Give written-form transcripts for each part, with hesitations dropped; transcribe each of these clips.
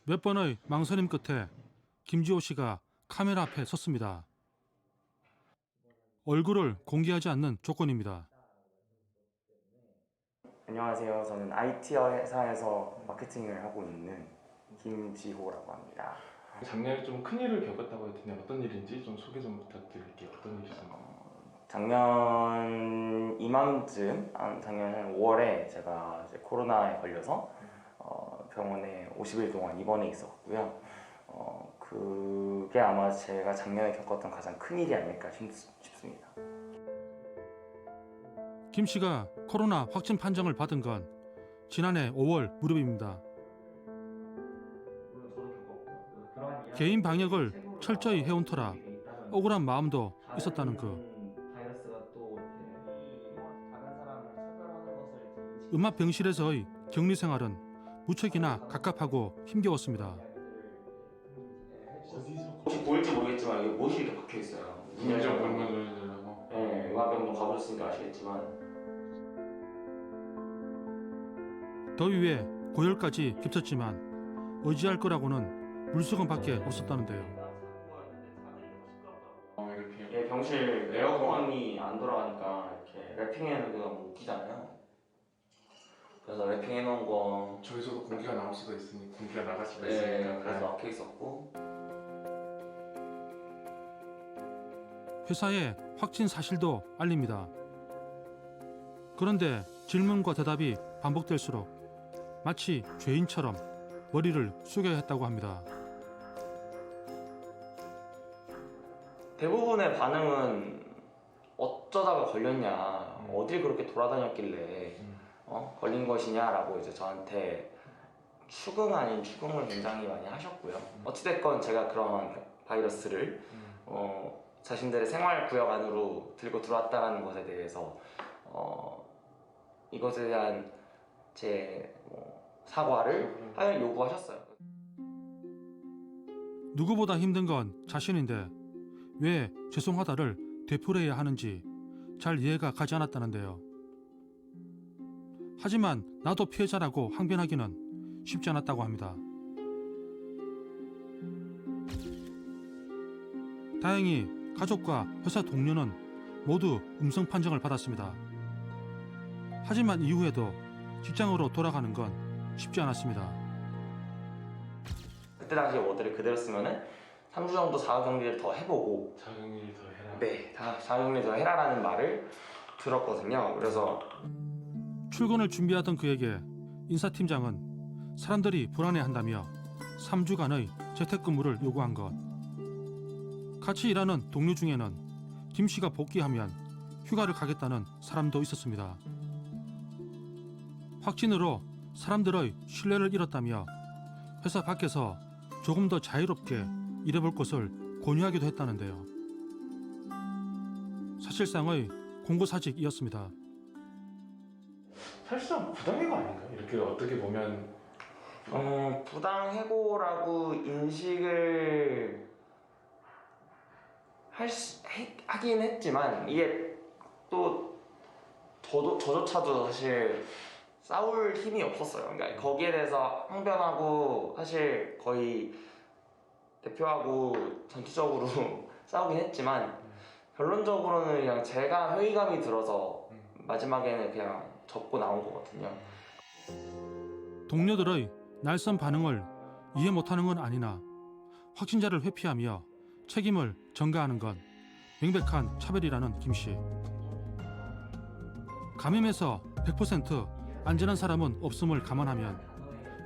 몇 번의 망설임 끝에 김지호 씨가 카메라 앞에 섰습니다. 얼굴을 공개하지 않는 조건입니다. 안녕하세요. 저는 IT 회사에서 마케팅을 하고 있는 김지호라고 합니다. 작년에 좀 큰일을 겪었다고 했는데 어떤 일인지 좀 소개 좀 부탁드릴게요. 어떤 일이신가요? 작년 이맘쯤, 작년 한 5월에 제가 이제 코로나에 걸려서 병원에 50일 동안 입원해 있었고요. 그게 아마 제가 작년에 겪었던 가장 큰 일이 아닐까 싶습니다. 김 씨가 코로나 확진 판정을 받은 건 지난해 5월 무렵입니다. 개인 방역을 철저히 해온 터라 억울한 마음도 있었다는 그. 음압병실에서의 격리 생활은 무척이나 갑갑하고 힘겨웠습니다. 혹시 보일지 모르겠지만 이게 못이 이렇게 박혀 있어요. 문제 얼마 넣으려고? 네, 음압병동 가보셨으니까 아시겠지만 더위에 고열까지 겹쳤지만 의지할 거라고는 물수건밖에 없었다는데요. 이게 병실 에어컨이 안 돌아가니까 이렇게 랩핑해놓은 게 너무 웃기잖아요. 그래서 랩핑해놓은 거 저기서도 공기가 나올 수가 있으니 공기가 나갈 수가 네, 있으니까 그래서 막혀 있었고 회사에 확진 사실도 알립니다. 그런데 질문과 대답이 반복될수록 마치 죄인처럼 머리를 숙여야 했다고 합니다. 대부분의 반응은 어쩌다가 걸렸냐, 어딜 그렇게 돌아다녔길래 걸린 것이냐라고 이제 저한테 추궁 아닌 추궁을 굉장히 많이 하셨고요. 어찌됐건 제가 그런 바이러스를 자신들의 생활 구역 안으로 들고 들어왔다는 것에 대해서 이것에 대한 제 사과를 요구하셨어요. 누구보다 힘든 건 자신인데 왜 죄송하다를 되풀이해야 하는지 잘 이해가 가지 않았다는데요. 하지만 나도 피해자라고 항변하기는 쉽지 않았다고 합니다. 다행히 가족과 회사 동료는 모두 음성 판정을 받았습니다. 하지만 이후에도 직장으로 돌아가는 건 쉽지 않았습니다. 그때 당시 워드를 그대로 쓰면은 3주 정도 자가격리를 더 해보고 자격리를 더 해라. 네, 자가격리 더 해라라는 말을 들었거든요. 그래서 출근을 준비하던 그에게 인사팀장은 사람들이 불안해한다며 3주간의 재택근무를 요구한 것. 같이 일하는 동료 중에는 김 씨가 복귀하면 휴가를 가겠다는 사람도 있었습니다. 확진으로 사람들의 신뢰를 잃었다며 회사 밖에서 조금 더 자유롭게 일해볼 것을 권유하기도 했다는데요. 사실상의 공고사직이었습니다. 사실상 부당해고 아닌가요? 이렇게 어떻게 보면 부당해고라고 인식을 하긴 했지만 이게 또 저조차도 사실 싸울 힘이 없었어요. 그러니까 거기에 대해서 항변하고 사실 거의 대표하고 전투적으로 싸우긴 했지만 결론적으로는 그냥 제가 회의감이 들어서 마지막에는 그냥 접고 나온 거거든요. 동료들의 날선 반응을 이해 못하는 건 아니나 확진자를 회피하며 책임을 전가하는 건 명백한 차별이라는 김 씨. 감염에서 100% 안전한 사람은 없음을 감안하면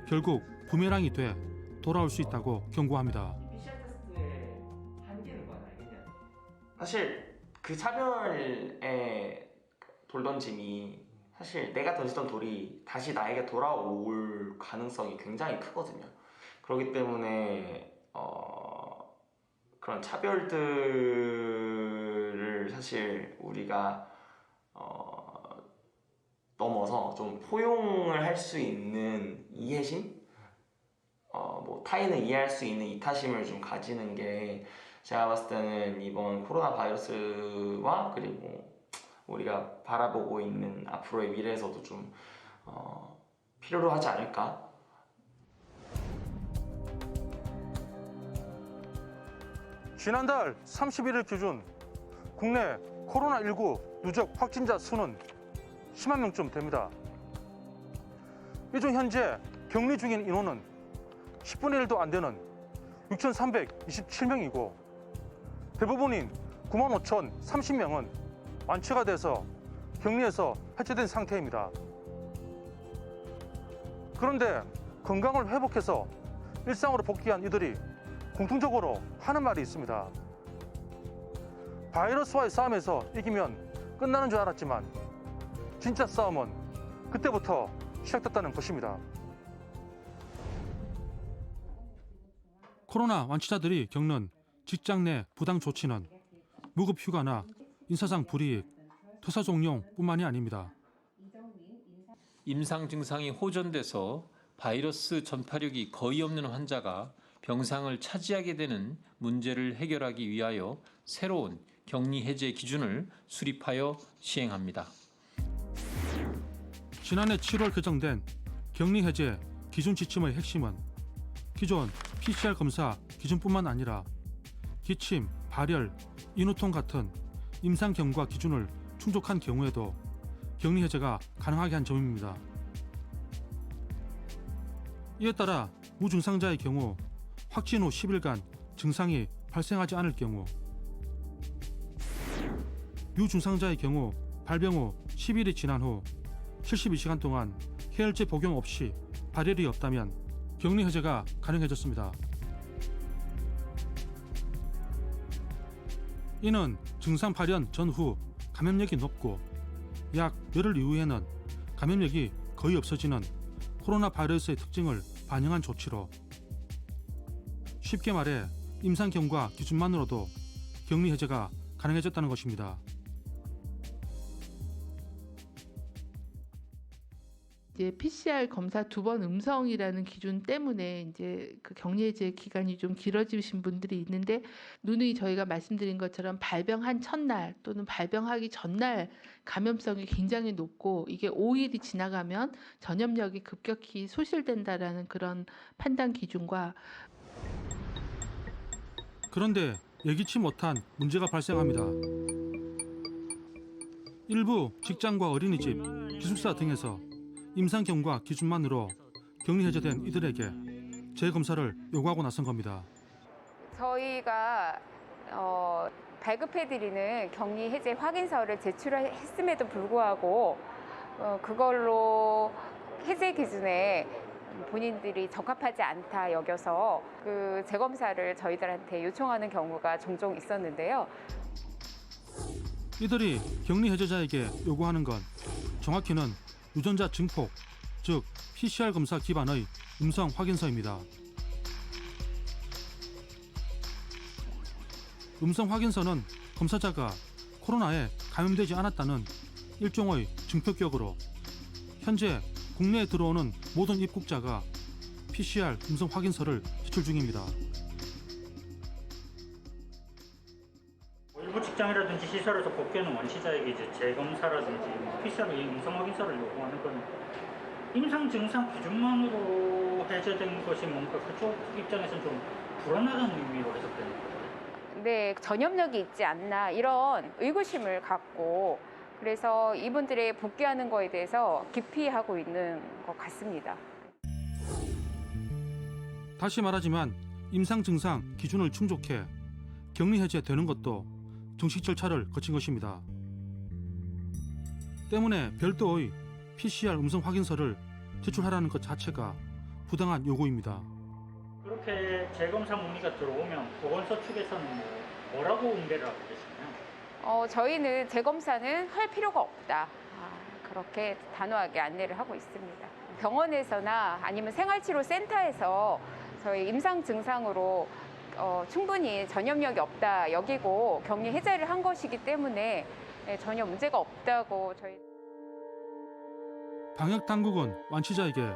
결국 부메랑이 돼 돌아올 수 있다고 경고합니다. PCR 테스트의 한계는 건 알겠냐? 사실 그 차별에 돌던 짐이 사실 내가 던지던 돌이 다시 나에게 돌아올 가능성이 굉장히 크거든요. 그렇기 때문에 그런 차별들을 사실 우리가 넘어서 좀 포용을 할 수 있는 이해심? 타인을 이해할 수 있는 이타심을 좀 가지는 게 제가 봤을 때는 이번 코로나 바이러스와 그리고 우리가 바라보고 있는 앞으로의 미래에서도 좀 필요로 하지 않을까? 지난달 31일 기준 국내 코로나19 누적 확진자 수는 10만 명쯤 됩니다. 이 중 현재 격리 중인 인원은 10분의 1도 안 되는 6,327명이고 대부분인 95,030명은 완치가 돼서 격리에서 해체된 상태입니다. 그런데 건강을 회복해서 일상으로 복귀한 이들이 공통적으로 하는 말이 있습니다. 바이러스와의 싸움에서 이기면 끝나는 줄 알았지만 진짜 싸움은 그때부터 시작됐다는 것입니다. 코로나 완치자들이 겪는 직장 내 부당 조치는 무급 휴가나 인사상 불이익, 퇴사 종용뿐만이 아닙니다. 임상 증상이 호전돼서 바이러스 전파력이 거의 없는 환자가 병상을 차지하게 되는 문제를 해결하기 위하여 새로운 격리 해제 기준을 수립하여 시행합니다. 지난해 7월 개정된 격리 해제 기준 지침의 핵심은 기존 PCR 검사 기준뿐만 아니라 기침, 발열, 인후통 같은 임상 경과 기준을 충족한 경우에도 격리 해제가 가능하게 한 점입니다. 이에 따라 무증상자의 경우 확진 후 10일간 증상이 발생하지 않을 경우, 유증상자의 경우 발병 후 10일이 지난 후 72시간 동안 해열제 복용 없이 발열이 없다면 격리 해제가 가능해졌습니다. 이는 증상 발현 전후 감염력이 높고 약 열흘 이후에는 감염력이 거의 없어지는 코로나 바이러스의 특징을 반영한 조치로 쉽게 말해 임상 경과 기준만으로도 격리 해제가 가능해졌다는 것입니다. 이제 PCR 검사 2번 음성이라는 기준 때문에 이제 그 격리해제 기간이 좀 길어지신 분들이 있는데 누누이 저희가 말씀드린 것처럼 발병한 첫날 또는 발병하기 전날 감염성이 굉장히 높고 이게 5일이 지나가면 전염력이 급격히 소실된다라는 그런 판단 기준과 그런데 예기치 못한 문제가 발생합니다. 일부 직장과 어린이집, 기숙사 등에서 임상 경과 기준만으로 격리 해제된 이들에게 재검사를 요구하고 나선 겁니다. 저희가 발급해드리는 격리 해제 확인서를 제출했음에도 불구하고 그걸로 해제 기준에 본인들이 적합하지 않다 여겨서 그 재검사를 저희들한테 요청하는 경우가 종종 있었는데요. 이들이 격리 해제자에게 요구하는 건 정확히는 유전자 증폭, 즉 PCR 검사 기반의 음성 확인서입니다. 음성 확인서는 검사자가 코로나에 감염되지 않았다는 일종의 증표격으로 현재 국내에 들어오는 모든 입국자가 PCR 음성 확인서를 제출 중입니다. 일부 직장이라든지 시설에서 복귀하는 원시자에게 이제 재검사라든지 PCR 음성 확인서를 요구하는 건 임상 증상 기준만으로 해제된 것이 뭔가 그쪽 입장에서는 좀 불안하다는 의미로 해석되는 거예요. 네, 전염력이 있지 않나 이런 의구심을 갖고 그래서 이분들의 복귀하는 거에 대해서 기피하고 있는 것 같습니다. 다시 말하지만 임상 증상 기준을 충족해 격리 해제되는 것도 정식 절차를 거친 것입니다. 때문에 별도의 PCR 음성 확인서를 제출하라는 것 자체가 부당한 요구입니다. 그렇게 재검사 문의가 들어오면 보건소 측에서는 뭐라고 응대를 하고 계시나요? 저희는 재검사는 할 필요가 없다. 그렇게 단호하게 안내를 하고 있습니다. 병원에서나 아니면 생활치료센터에서 저희 임상 증상으로 충분히 전염력이 없다 여기고 격리 해제를 한 것이기 때문에 전혀 문제가 없다고 저희. 방역 당국은 완치자에게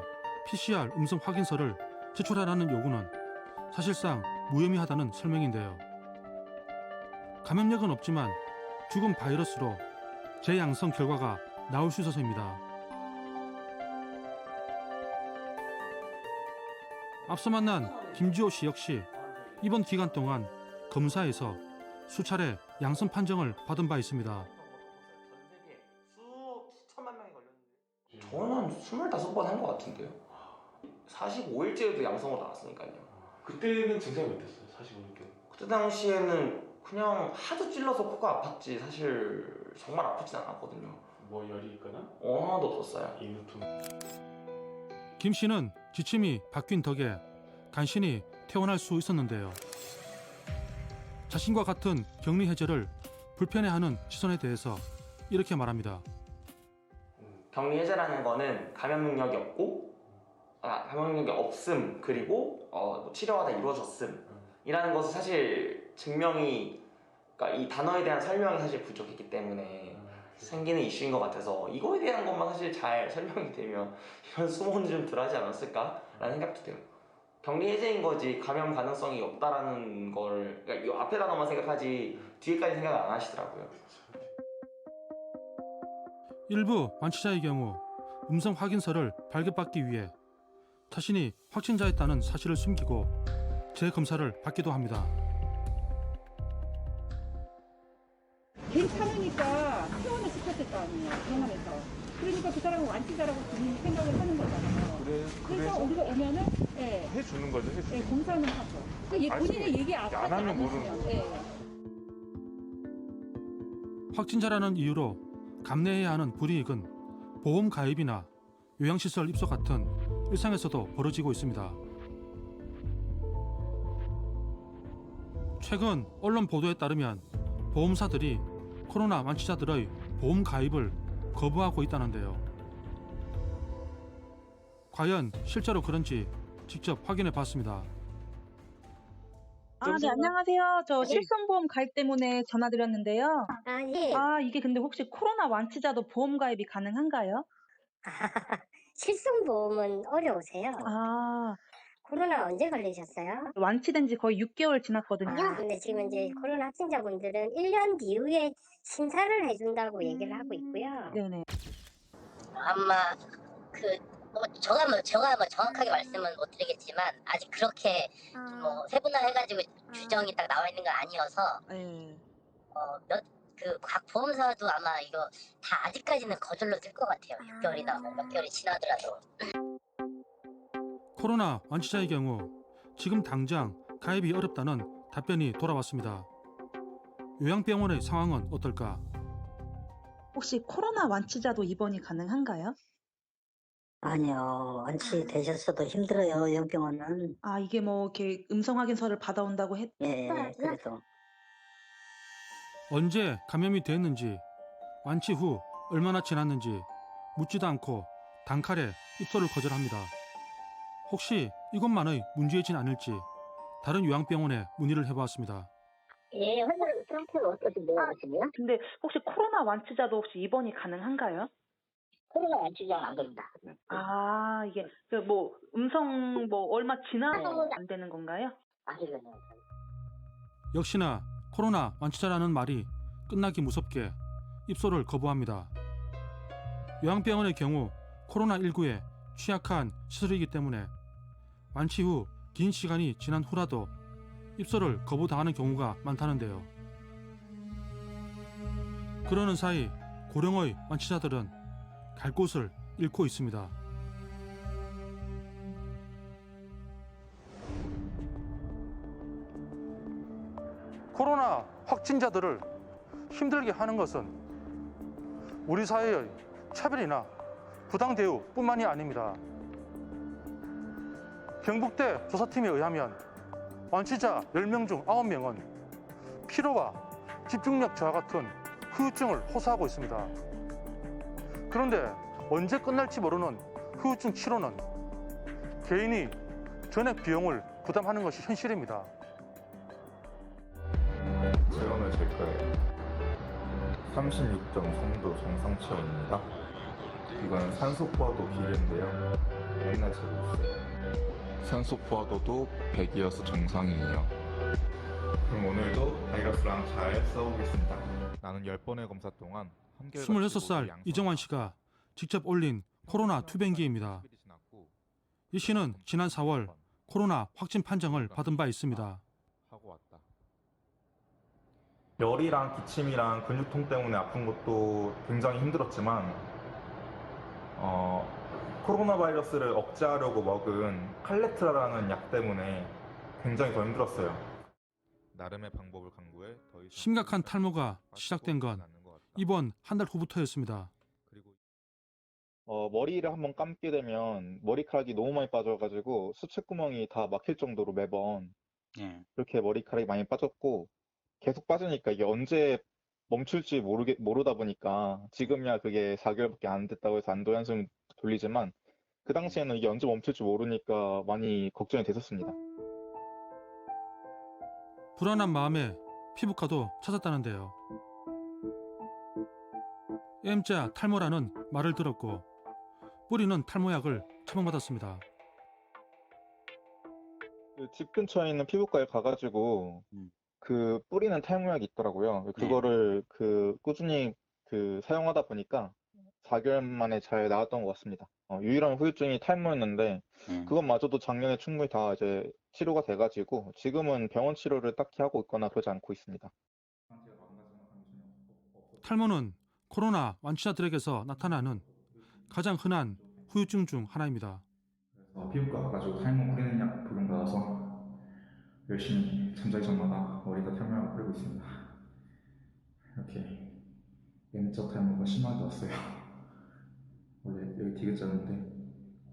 PCR 음성 확인서를 제출하라는 요구는 사실상 무의미하다는 설명인데요. 감염력은 없지만 죽은 바이러스로 재양성 결과가 나올 수 있어서입니다. 앞서 만난 김지호 씨 역시 이번 기간 동안 검사에서 수차례 양성 판정을 받은 바 있습니다. 전 세계 수천만 명이 걸렸는데 저는 한 25번 한 것 같은데요. 45일째에도 양성으로 나왔으니까요. 그때는 증상이 어땠어요? 45일경. 그때 당시에는 그냥 하도 찔러서 코가 아팠지 사실 정말 아프진 않았거든요. 뭐 열이 있거나 하나도 없었어요. 인후통. 김 씨는 지침이 바뀐 덕에 간신히 퇴원할 수 있었는데요. 자신과 같은 격리 해제를 불편해하는 시선에 대해서 이렇게 말합니다. 격리 해제라는 거는 감염 능력이 없고 감염 능력이 없음 그리고 뭐 치료가 다 이루어졌음이라는 것은 사실 증명이 그러니까 이 단어에 대한 설명이 사실 부족했기 때문에 생기는 이슈인 것 같아서 이거에 대한 것만 사실 잘 설명이 되면 이런 수모는 좀 덜하지 않았을까라는 생각도 돼요. 격리 해제인 거지 감염 가능성이 없다라는 걸 그러니까 이 앞에 단어만 생각하지 뒤에까지 생각을 안 하시더라고요. 일부 완치자의 경우 음성 확인서를 발급받기 위해 자신이 확진자였다는 사실을 숨기고 재검사를 받기도 합니다. 괜찮으니까 퇴원을 시켰을 거 아니에요, 병원에서. 그러니까 그 사람은 완치자라고 본인이 생각을 하는 거잖아요. 그래서 우리가 오면은 해주는 거죠, 해주는 거. 검사는 하죠. 그러니까 본인의 얘기 안 하면 모르는 하시면, 확진자라는 이유로 감내해야 하는 불이익은 보험 가입이나 요양시설 입소 같은 일상에서도 벌어지고 있습니다. 최근 언론 보도에 따르면 보험사들이 코로나 완치자들의 보험 가입을 거부하고 있다는데요. 과연 실제로 그런지 직접 확인해 봤습니다. 네, 안녕하세요. 저 실손보험 가입 때문에 전화드렸는데요. 예. 이게 근데 혹시 코로나 완치자도 보험 가입이 가능한가요? 실손보험은 어려우세요. 코로나 언제 걸리셨어요? 완치된 지 거의 6개월 지났거든요. 근데 지금 이제 코로나 확진자분들은 1년 뒤후에 심사를 해준다고 얘기를 하고 있고요. 네네. 아마 제가 정확하게 말씀은 못 드리겠지만 아직 그렇게 뭐 세분화해가지고 규정이 딱 나와 있는 건 아니어서 네. 각 보험사도 아마 이거 다 아직까지는 거절로 들 것 같아요. 6개월이나 몇 개월이 지나더라도. 코로나 완치자의 경우 지금 당장 가입이 어렵다는 답변이 돌아왔습니다. 요양병원의 상황은 어떨까? 혹시 코로나 완치자도 입원이 가능한가요? 아니요. 완치되셨어도 힘들어요. 요양병원은. 이게 뭐 이렇게 음성 확인서를 받아온다고 예, 그래도. 언제 감염이 됐는지, 완치 후 얼마나 지났는지 묻지도 않고 단칼에 입소를 거절합니다. 혹시 이것만의 문제이진 않을지 다른 요양병원에 문의를 해보았습니다. 예, 환자 상태가 어떠신데요, 지금? 근데 혹시 코로나 완치자도 혹시 입원이 가능한가요? 코로나 완치자는 안 됩니다. 이게 뭐 음성 뭐 얼마 지나도 안 되는 건가요? 아직은. 역시나 코로나 완치자라는 말이 끝나기 무섭게 입소를 거부합니다. 요양병원의 경우 코로나19에 취약한 시설이기 때문에 완치 후 긴 시간이 지난 후라도 입소를 거부당하는 경우가 많다는데요. 그러는 사이 고령의 완치자들은 갈 곳을 잃고 있습니다. 코로나 확진자들을 힘들게 하는 것은 우리 사회의 차별이나 부당 대우뿐만이 아닙니다. 경북대 조사팀에 의하면 완치자 10명 중 9명은 피로와 집중력 저하 같은 후유증을 호소하고 있습니다. 그런데 언제 끝날지 모르는 후유증 치료는 개인이 전액 비용을 부담하는 것이 현실입니다. 체온을 잴 거예요. 36.3도 정상 체온입니다. 이건 산소 포화도 기계인데요. 맨날 재고 있어요. 산소 포화도도 100이어서 정상이에요. 그럼 오늘도 바이러스랑 잘 싸우겠습니다. 나는 10번의 검사 동안 26살 이정환 씨가 직접 올린 코로나 투병기입니다. 이 씨는 지난 4월 코로나 확진 판정을 받은 바 있습니다. 열이랑 기침이랑 근육통 때문에 아픈 것도 굉장히 힘들었지만 코로나 바이러스를 억제하려고 먹은 칼레트라라는 약 때문에 굉장히 더 힘들었어요. 나름의 방법을 강구해 더 이상 심각한 탈모가 시작된 건 이번 한 달 후부터였습니다. 머리를 한번 감게 되면 머리카락이 너무 많이 빠져가지고 수채구멍이 다 막힐 정도로 매번 그렇게 머리카락이 많이 빠졌고 계속 빠지니까 이게 언제 멈출지 모르다 보니까 지금이야 그게 4개월밖에 안 됐다고 해서 안도의 한숨 돌리지만 그 당시에는 이게 언제 멈출지 모르니까 많이 걱정이 됐었습니다. 불안한 마음에 피부과도 찾았다는데요. M자 탈모라는 말을 들었고 뿌리는 탈모약을 처방받았습니다. 집 근처에 있는 피부과에 가가지고 그 뿌리는 탈모약이 있더라고요. 그거를 꾸준히 사용하다 보니까 4개월 만에 잘 나았던 것 같습니다. 유일한 후유증이 탈모였는데 그것마저도 작년에 충분히 다 이제 치료가 돼가지고 지금은 병원 치료를 딱히 하고 있거나 그러지 않고 있습니다. 탈모는 코로나 완치자들에게서 나타나는 가장 흔한 후유증 중 하나입니다. 피부과 가가지고 탈모 뿌리는 약 복용받아서 열심히 잠자기 전마다 머리가 탈모약을 뿌리고 있습니다. 이렇게 M자 탈모가 심하게 왔어요. 원래 여기 디귿자였는데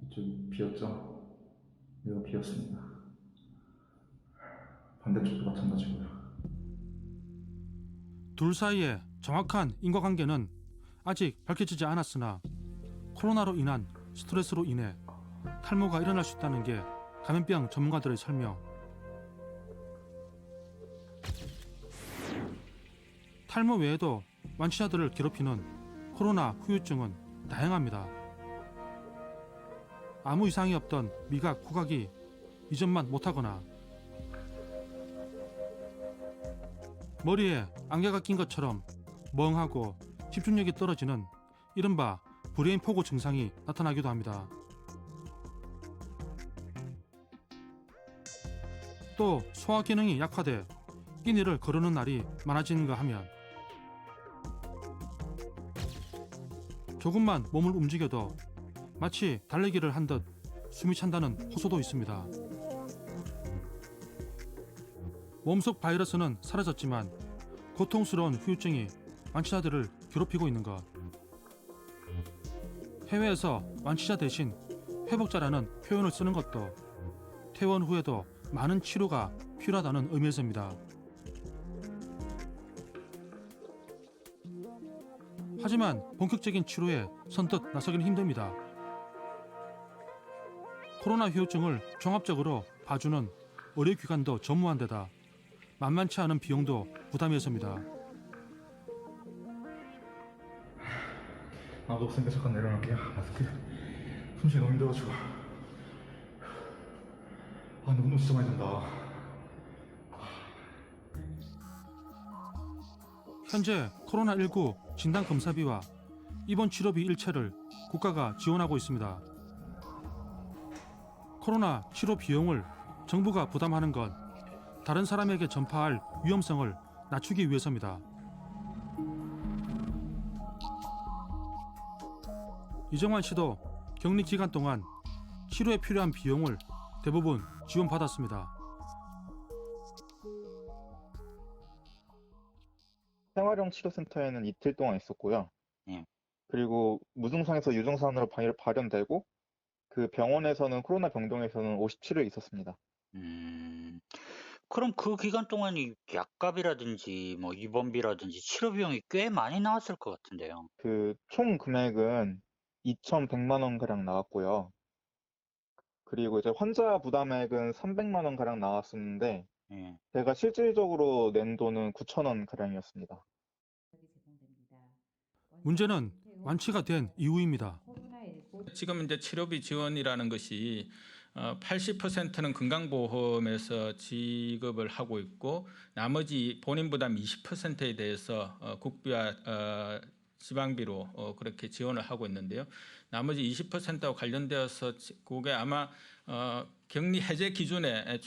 이쪽이 비었죠? 여기가 비었습니다. 반대쪽도 마찬가지고요. 둘 사이의 정확한 인과관계는 아직 밝혀지지 않았으나 코로나로 인한 스트레스로 인해 탈모가 일어날 수 있다는 게 감염병 전문가들의 설명. 탈모 외에도 완치자들을 괴롭히는 코로나 후유증은 다양합니다. 아무 이상이 없던 미각, 후각이 이전만 못하거나 머리에 안개가 낀 것처럼 멍하고 집중력이 떨어지는 이른바 브레인 포고 증상이 나타나기도 합니다. 또 소화 기능이 약화돼 끼니를 거르는 날이 많아지는가 하면 조금만 몸을 움직여도 마치 달리기를 한 듯 숨이 찬다는 호소도 있습니다. 몸속 바이러스는 사라졌지만 고통스러운 후유증이 완치자들을 괴롭히고 있는 것. 해외에서 완치자 대신 회복자라는 표현을 쓰는 것도 퇴원 후에도 많은 치료가 필요하다는 의미에서입니다. 하지만 본격적인 치료에 선뜻 나서기는 힘듭니다. 코로나 후유증을 종합적으로 봐주는 의료기관도 전무한 데다 만만치 않은 비용도 부담이 있습니다. 아무도 없으니까 잠깐 내려놓을게요. 마스크. 숨쉬기 너무 힘들어가지고. 근데 운동 진짜 많이 된다. 현재 코로나19 진단검사비와 입원 치료비 일체를 국가가 지원하고 있습니다. 코로나 치료 비용을 정부가 부담하는 건 다른 사람에게 전파할 위험성을 낮추기 위해서입니다. 이정환 씨도 격리 기간 동안 치료에 필요한 비용을 대부분 지원받았습니다. 생활형 치료센터에는 이틀 동안 있었고요. 그리고 무증상에서 유증상으로 발현되고 그 병원에서는 코로나 병동에서는 57일 있었습니다. 그럼 그 기간 동안 이 약값이라든지 뭐 입원비라든지 치료 비용이 꽤 많이 나왔을 것 같은데요. 그 총 금액은 2,100만 원 가량 나왔고요. 그리고 이제 환자 부담액은 300만 원 가량 나왔었는데 제가 실질적으로 낸 돈은 9천 원 가량이었습니다. 문제는 완치가 된 이후입니다. 지금 이제 치료비 지원이라는 것이 80%는 건강보험에서 지급을 하고 있고 나머지 본인 부담 20%에 대해서 국비와 지방비로 그렇게 지원을 하고 있는데요. 나머지 20%와 관련되어서 그게 아마 격리 해제 기준에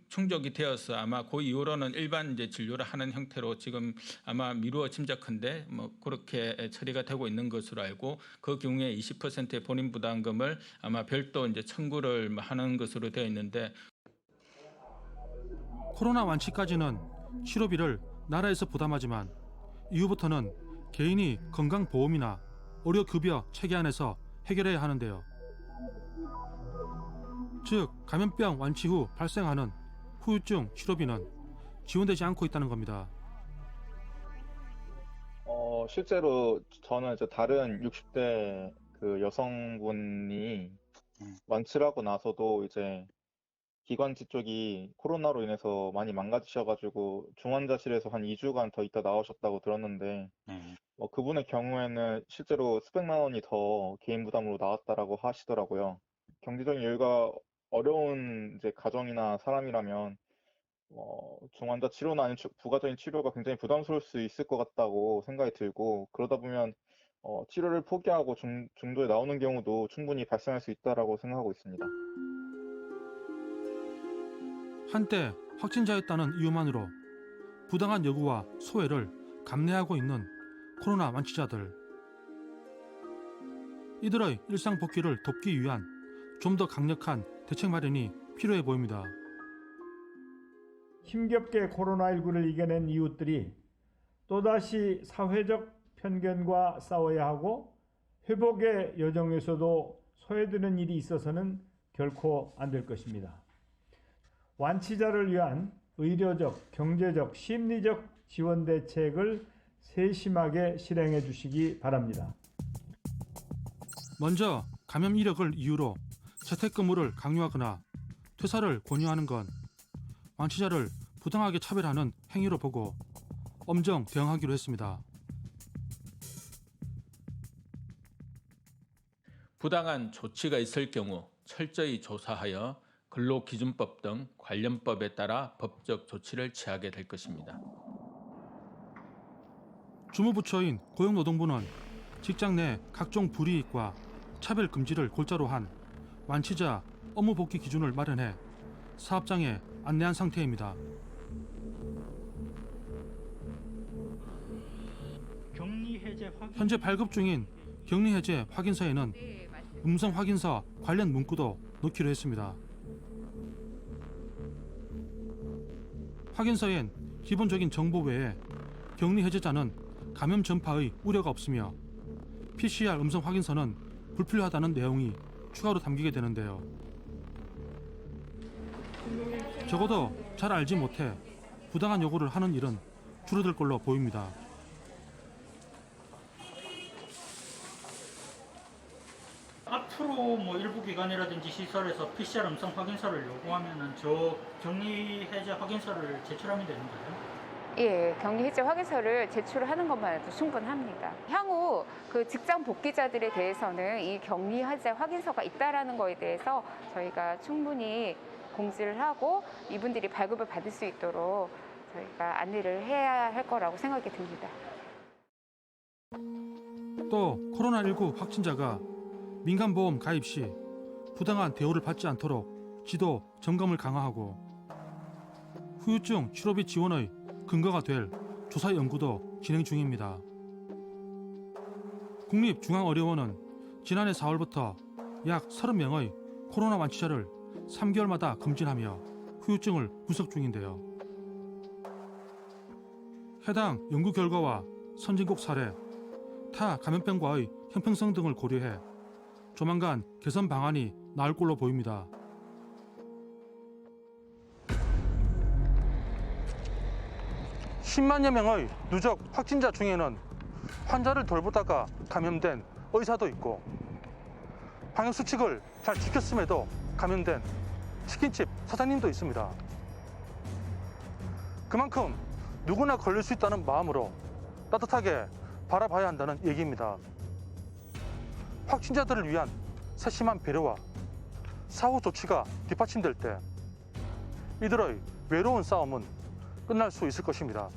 충족이 되어서 아마 그 이후로는 일반 이제 진료를 하는 형태로 지금 아마 미루어 짐작컨대 뭐 그렇게 처리가 되고 있는 것으로 알고 그 경우에 20%의 본인 부담금을 아마 별도 이제 청구를 하는 것으로 되어 있는데 코로나 완치까지는 치료비를 나라에서 부담하지만 이후부터는 개인이 건강보험이나 의료급여 체계 안에서 해결해야 하는데요. 즉 감염병 완치 후 발생하는 후유증 치료비는 지원되지 않고 있다는 겁니다. 실제로 저는 이제 다른 60대 그 여성분이 완치를 하고 나서도 이제 기관지 쪽이 코로나로 인해서 많이 망가지셔가지고 중환자실에서 한 2주간 더 있다 나오셨다고 들었는데 그분의 경우에는 실제로 수백만 원이 더 개인 부담으로 나왔다라고 하시더라고요. 경제적인 여유가 어려운 이제 가정이나 사람이라면 중환자 치료나 아니면 부가적인 치료가 굉장히 부담스러울 수 있을 것 같다고 생각이 들고 그러다 보면 치료를 포기하고 중도에 나오는 경우도 충분히 발생할 수 있다라고 생각하고 있습니다. 한때 확진자였다는 이유만으로 부당한 요구와 소외를 감내하고 있는 코로나 완치자들. 이들의 일상 복귀를 돕기 위한 좀 더 강력한 대책 마련이 필요해 보입니다. 힘겹게 코로나19를 이겨낸 이웃들이 또다시 사회적 편견과 싸워야 하고 회복의 여정에서도 소외되는 일이 있어서는 결코 안 될 것입니다. 완치자를 위한 의료적, 경제적, 심리적 지원 대책을 세심하게 실행해 주시기 바랍니다. 먼저 감염 이력을 이유로 재택근무를 강요하거나 퇴사를 권유하는 건 완치자를 부당하게 차별하는 행위로 보고 엄정 대응하기로 했습니다. 부당한 조치가 있을 경우 철저히 조사하여 근로기준법 등 관련법에 따라 법적 조치를 취하게 될 것입니다. 주무부처인 고용노동부는 직장 내 각종 불이익과 차별 금지를 골자로 한 완치자 업무 복귀 기준을 마련해 사업장에 안내한 상태입니다. 현재 발급 중인 격리 해제 확인서에는 음성 확인서 관련 문구도 넣기로 했습니다. 확인서엔 기본적인 정보 외에 격리 해제자는 감염 전파의 우려가 없으며 PCR 음성 확인서는 불필요하다는 내용이 추가로 담기게 되는데요. 적어도 잘 알지 못해 부당한 요구를 하는 일은 줄어들 걸로 보입니다. 앞으로 뭐 일부 기관이라든지 시설에서 PCR 음성 확인서를 요구하면은 저 격리 해제 확인서를 제출하면 되는가요? 예, 격리 해제 확인서를 제출하는 것만으로도 충분합니다. 향후 그 직장 복귀자들에 대해서는 이 격리 해제 확인서가 있다라는 거에 대해서 저희가 충분히 공지를 하고 이분들이 발급을 받을 수 있도록 저희가 안내를 해야 할 거라고 생각이 듭니다. 또 코로나19 확진자가 민간보험 가입 시 부당한 대우를 받지 않도록 지도 점검을 강화하고 후유증 치료비 지원의 근거가 될 조사 연구도 진행 중입니다. 국립중앙의료원은 지난해 4월부터 약 30명의 코로나 완치자를 3개월마다 검진하며 후유증을 분석 중인데요. 해당 연구 결과와 선진국 사례, 타 감염병과의 형평성 등을 고려해 조만간 개선 방안이 나올 걸로 보입니다. (10만여) 명의 누적 확진자 중에는 환자를 돌보다가 감염된 의사도 있고 방역수칙을 잘 지켰음에도 감염된 치킨집 사장님도 있습니다. 그만큼 누구나 걸릴 수 있다는 마음으로 따뜻하게 바라봐야 한다는 얘기입니다. 확진자들을 위한 세심한 배려와 사후 조치가 뒷받침될 때 이들의 외로운 싸움은 끝날 수 있을 것입니다.